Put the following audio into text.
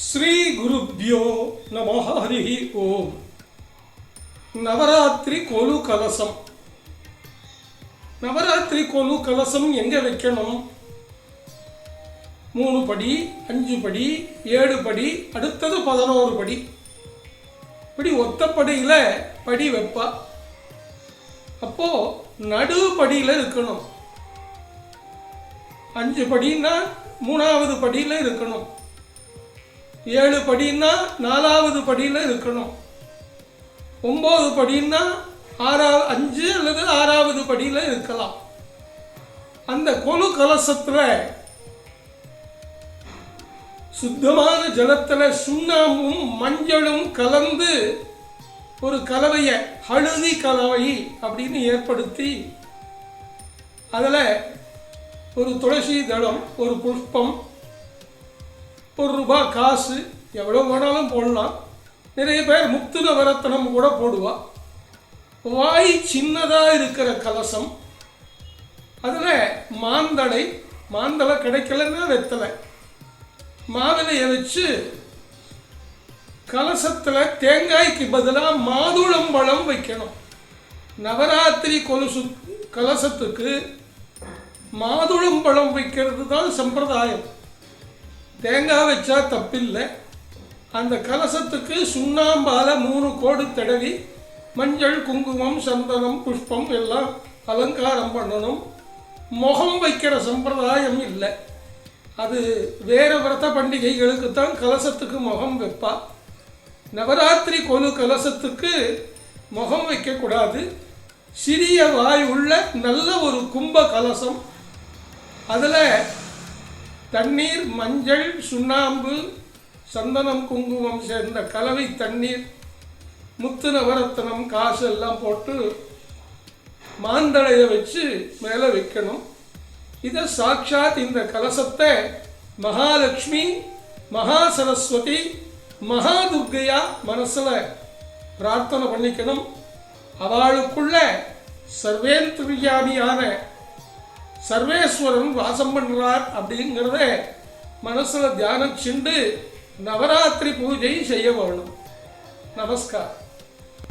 ஸ்ரீ குருப்யோ நம ஹரி ஓம். நவராத்திரி கொலு கலசம். நவராத்திரி கொலு கலசம் எங்க வைக்கணும்? 3 படி, 5 படி, 7 படி, அடுத்தது 11 படி. இப்படி ஒத்தப்படியில் படி வைப்பா. அப்போ நடுப்படியில் இருக்கணும். 5 படின்னா 3வது படியில் இருக்கணும். 7 படின்னா 4வது படியில் இருக்கணும். 9 படின்னா 5 அல்லது 6வது படியில் இருக்கலாம். அந்த கொலு கலசத்தில் சுத்தமான ஜலத்தில் சுண்ணாம்பும் மஞ்சளும் கலந்து ஒரு கலவையை, ஹழுதி கலவை அப்படின்னு ஏற்படுத்தி அதில் ஒரு துளசி தளம், ஒரு புஷ்பம், ₹1 காசு, எவ்வளோ வேணாலும் போடலாம். நிறைய பேர் முத்து நவரத்னம் கூட போடுவா. வாய் சின்னதாக இருக்கிற கலசம், அதில் மாந்தளை கிடைக்கலன்னா வெத்தலை, மாவிலையை வச்சு கலசத்தில் தேங்காய்க்கு பதிலாக மாதுளம்பழம் வைக்கணும். நவராத்திரி கொலுசு கலசத்துக்கு மாதுளம்பழம் வைக்கிறது தான் சம்பிரதாயம். தேங்காய் வச்சா தப்பில்லை. அந்த கலசத்துக்கு சுண்ணாம்பால 3 கோடு தடவி மஞ்சள், குங்குமம், சந்தனம், புஷ்பம் எல்லாம் அலங்காரம் பண்ணணும். முகம் வைக்கிற சம்பிரதாயம் இல்லை. அது வேறு விரத பண்டிகைகளுக்கு தான் கலசத்துக்கு முகம் வைப்பா. நவராத்திரி கொலு கலசத்துக்கு முகம் வைக்கக்கூடாது. சிறிய வாய் உள்ள நல்ல ஒரு கும்ப கலசம், அதில் தண்ணீர், மஞ்சள், சுண்ணாம்பு, சந்தனம், குங்குமம் சேர்ந்த கலவை தண்ணீர், முத்து நவரத்னம், காசு எல்லாம் போட்டு மாந்தளையை வச்சு மேலே வைக்கணும். இதை சாட்சாத் இந்த கலசத்தை மகாலட்சுமி, மகா சரஸ்வதி, மகா துர்க்கையா மனசில் பிரார்த்தனை பண்ணிக்கணும். அவளுக்குள்ள சர்வேந்திரியாமியான சர்வேஸ்வரன் வாசம் பண்ணுறார் அப்படிங்கிறத மனசில் தியானம் சென்று நவராத்திரி பூஜை செய்ய வேணும். நமஸ்கார்.